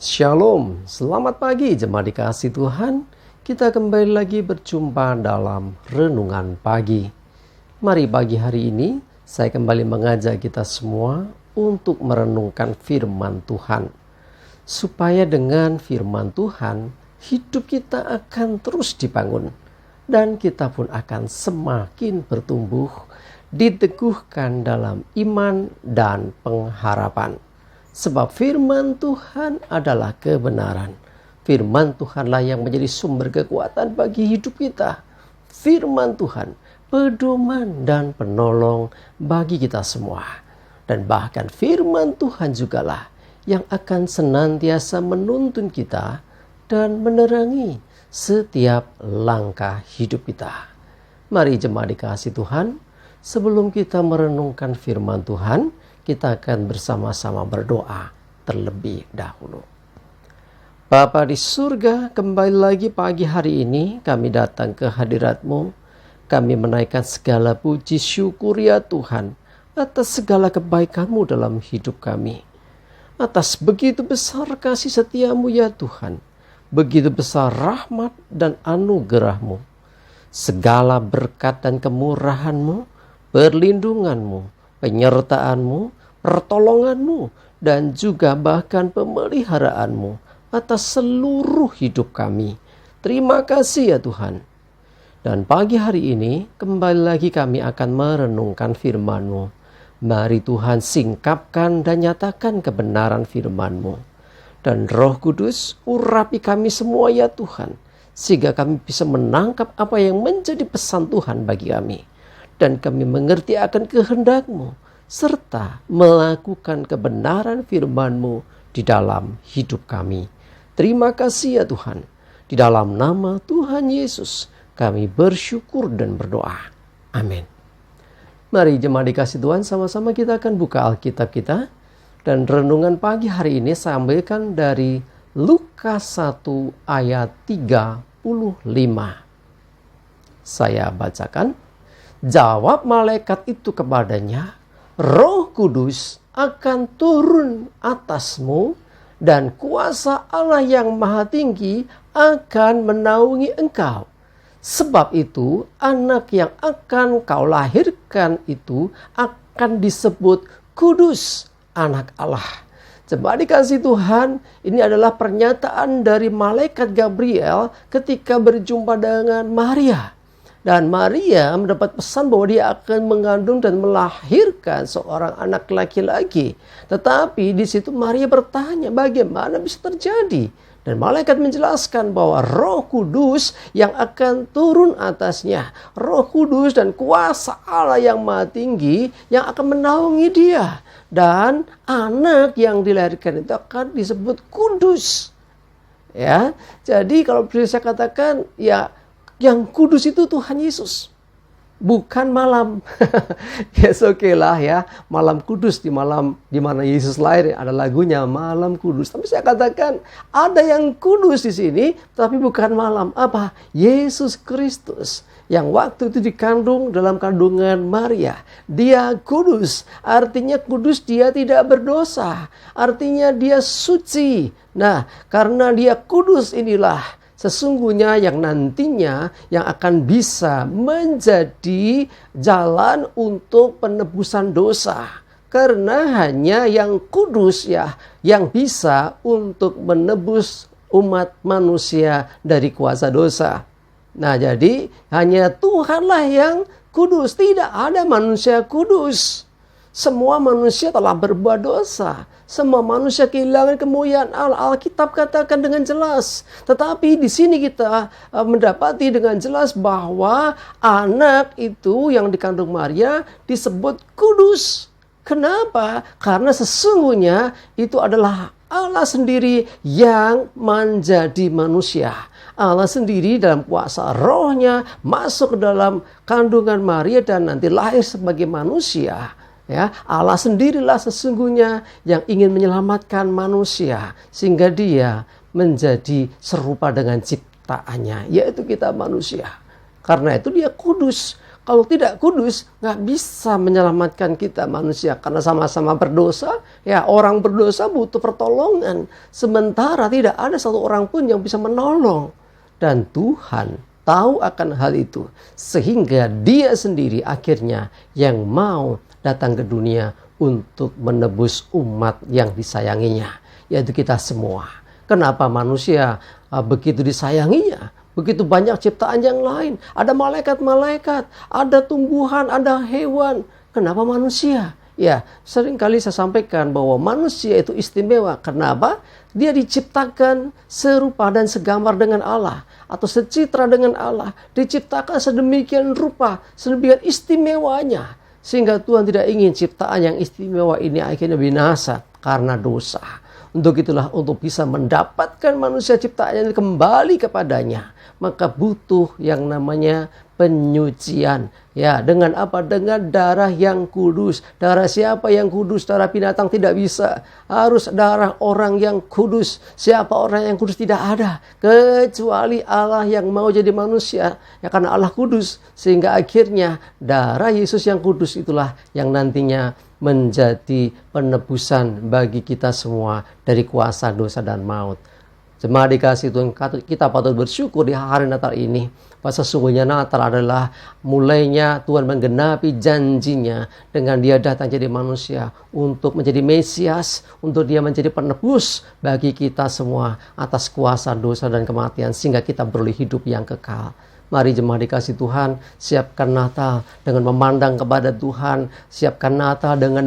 Shalom, selamat pagi jemaat dikasih Tuhan. Kita kembali lagi berjumpa dalam Renungan Pagi. Mari pagi hari ini saya kembali mengajak kita semua untuk merenungkan firman Tuhan. Supaya dengan firman Tuhan, hidup kita akan terus dibangun. Dan kita pun akan semakin bertumbuh, diteguhkan dalam iman dan pengharapan. Sebab firman Tuhan adalah kebenaran. Firman Tuhanlah yang menjadi sumber kekuatan bagi hidup kita. Firman Tuhan, pedoman dan penolong bagi kita semua. Dan bahkan firman Tuhan jugalah yang akan senantiasa menuntun kita dan menerangi setiap langkah hidup kita. Mari jemaat dikasih Tuhan, sebelum kita merenungkan firman Tuhan, kita akan bersama-sama berdoa terlebih dahulu. Bapa di surga, kembali lagi pagi hari ini kami datang ke hadirat-Mu. Kami menaikkan segala puji syukur ya Tuhan atas segala kebaikan-Mu dalam hidup kami. Atas begitu besar kasih setia-Mu ya Tuhan. Begitu besar rahmat dan anugerah-Mu. Segala berkat dan kemurahan-Mu, perlindungan-Mu, penyertaan-Mu, pertolongan-Mu, dan juga bahkan pemeliharaanmu atas seluruh hidup kami. Terima kasih ya Tuhan. Dan pagi hari ini kembali lagi kami akan merenungkan firman-Mu. Mari Tuhan singkapkan dan nyatakan kebenaran firman-Mu. Dan Roh Kudus urapi kami semua ya Tuhan, sehingga kami bisa menangkap apa yang menjadi pesan Tuhan bagi kami. Dan kami mengerti akan kehendak-Mu, serta melakukan kebenaran firman-Mu di dalam hidup kami. Terima kasih ya Tuhan. Di dalam nama Tuhan Yesus kami bersyukur dan berdoa. Amin. Mari jemaat dikasih Tuhan, sama-sama kita akan buka Alkitab kita. Dan renungan pagi hari ini saya ambilkan dari Lukas 1 ayat 35. Saya bacakan. Jawab malaikat itu kepadanya, Roh Kudus akan turun atasmu dan kuasa Allah yang Maha Tinggi akan menaungi engkau. Sebab itu anak yang akan kau lahirkan itu akan disebut kudus, anak Allah. Jemaat dikasih Tuhan, ini adalah pernyataan dari malaikat Gabriel ketika berjumpa dengan Maria. Dan Maria mendapat pesan bahwa dia akan mengandung dan melahirkan seorang anak laki-laki. Tetapi di situ Maria bertanya, bagaimana bisa terjadi? Dan malaikat menjelaskan bahwa Roh Kudus yang akan turun atasnya, Roh Kudus dan kuasa Allah yang Maha Tinggi yang akan menaungi dia. Dan anak yang dilahirkan itu akan disebut kudus. Ya, jadi kalau bisa saya katakan, ya, yang kudus itu Tuhan Yesus, bukan malam. Yes, oke lah ya, malam kudus, di malam di mana Yesus lahir ada lagunya Malam Kudus. Tapi saya katakan ada yang kudus di sini, tapi bukan malam. Apa? Yesus Kristus yang waktu itu dikandung dalam kandungan Maria. Dia kudus, artinya kudus, dia tidak berdosa, artinya dia suci. Nah, karena dia kudus inilah sesungguhnya yang nantinya yang akan bisa menjadi jalan untuk penebusan dosa. Karena hanya yang kudus ya yang bisa untuk menebus umat manusia dari kuasa dosa. Nah, jadi hanya Tuhanlah yang kudus, tidak ada manusia kudus. Semua manusia telah berbuat dosa. Semua manusia kehilangan kemuliaan Allah. Alkitab katakan dengan jelas. Tetapi di sini kita mendapati dengan jelas bahwa anak itu yang dikandung Maria disebut kudus. Kenapa? Karena sesungguhnya itu adalah Allah sendiri yang menjadi manusia. Allah sendiri dalam kuasa rohnya masuk ke dalam kandungan Maria dan nanti lahir sebagai manusia. Ya, Allah sendirilah sesungguhnya yang ingin menyelamatkan manusia sehingga dia menjadi serupa dengan ciptaannya, yaitu kita manusia. Karena itu dia kudus. Kalau tidak kudus, nggak bisa menyelamatkan kita manusia. Karena sama-sama berdosa, ya orang berdosa butuh pertolongan. Sementara tidak ada satu orang pun yang bisa menolong. Dan Tuhan tahu akan hal itu. Sehingga dia sendiri akhirnya yang mau datang ke dunia untuk menebus umat yang disayanginya. Yaitu kita semua. Kenapa manusia begitu disayanginya? Begitu banyak ciptaan yang lain. Ada malaikat-malaikat, ada tumbuhan, ada hewan. Kenapa manusia? Ya, seringkali saya sampaikan bahwa manusia itu istimewa. Kenapa? Dia diciptakan serupa dan segambar dengan Allah. Atau secitra dengan Allah. Diciptakan sedemikian rupa, sedemikian istimewanya. Sehingga Tuhan tidak ingin ciptaan yang istimewa ini akhirnya binasa karena dosa. Untuk itulah, untuk bisa mendapatkan manusia ciptaannya kembali kepadanya, maka butuh yang namanya penyucian. Ya, dengan apa? Dengan darah yang kudus. Darah siapa yang kudus? Darah binatang tidak bisa. Harus darah orang yang kudus. Siapa orang yang kudus? Tidak ada. Kecuali Allah yang mau jadi manusia. Ya, karena Allah kudus. Sehingga akhirnya darah Yesus yang kudus itulah yang nantinya menjadi penebusan bagi kita semua dari kuasa dosa dan maut. Jemaat dikasih Tuhan, kita patut bersyukur di hari Natal ini. Bahwa sesungguhnya Natal adalah mulainya Tuhan menggenapi janjinya dengan dia datang jadi manusia untuk menjadi Mesias, untuk dia menjadi penebus bagi kita semua atas kuasa dosa dan kematian, sehingga kita beroleh hidup yang kekal. Mari jemaat dikasih Tuhan, siapkan Natal dengan memandang kepada Tuhan. Siapkan Natal dengan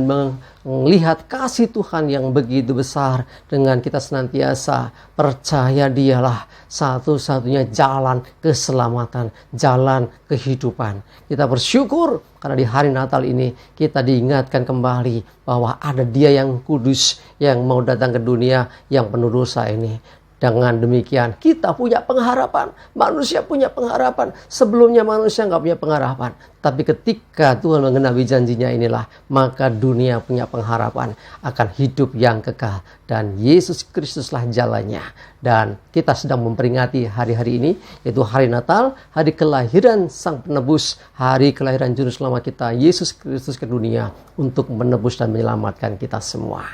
melihat kasih Tuhan yang begitu besar. Dengan kita senantiasa percaya dialah satu-satunya jalan keselamatan, jalan kehidupan. Kita bersyukur karena di hari Natal ini kita diingatkan kembali bahwa ada Dia yang kudus yang mau datang ke dunia yang penuh dosa ini. Dengan demikian kita punya pengharapan. Manusia punya pengharapan. Sebelumnya manusia nggak punya pengharapan. Tapi ketika Tuhan mengenapi janjinya inilah, maka dunia punya pengharapan akan hidup yang kekal. Dan Yesus Kristuslah jalannya. Dan kita sedang memperingati hari-hari ini, yaitu hari Natal, hari kelahiran Sang Penebus, hari kelahiran Juru Selamat kita, Yesus Kristus ke dunia untuk menebus dan menyelamatkan kita semua.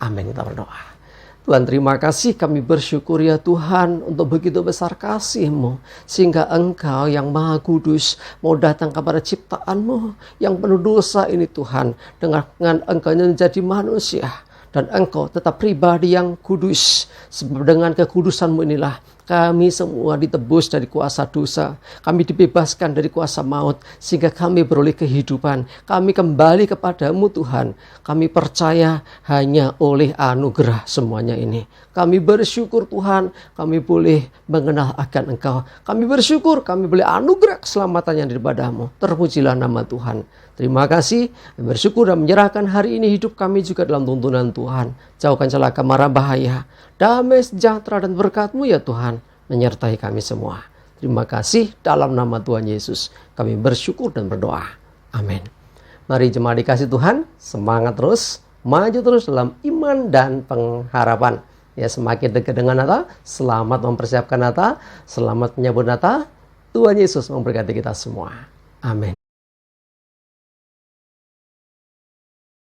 Amin. Kita berdoa. Tuhan, terima kasih, kami bersyukur ya Tuhan untuk begitu besar kasih-Mu, sehingga Engkau yang Maha Kudus mau datang kepada ciptaan-Mu yang penuh dosa ini Tuhan, dengan Engkau menjadi manusia dan Engkau tetap pribadi yang kudus. Sebab dengan kekudusan-Mu inilah kami semua ditebus dari kuasa dosa. Kami dibebaskan dari kuasa maut. Sehingga kami beroleh kehidupan. Kami kembali kepadamu Tuhan. Kami percaya hanya oleh anugerah semuanya ini. Kami bersyukur Tuhan. Kami boleh mengenal akan Engkau. Kami bersyukur kami boleh anugerah keselamatan yang daripadamu. Terpujilah nama Tuhan. Terima kasih. Bersyukur dan menyerahkan hari ini hidup kami juga dalam tuntunan Tuhan. Jauhkan celaka mara bahaya. Damai sejahtera dan berkat-Mu ya Tuhan menyertai kami semua. Terima kasih, dalam nama Tuhan Yesus kami bersyukur dan berdoa. Amin. Mari jemaat dikasih Tuhan, semangat terus, maju terus dalam iman dan pengharapan. Ya, semakin dekat dengan Natal, selamat mempersiapkan Natal, selamat menyambut Natal. Tuhan Yesus memberkati kita semua. Amin.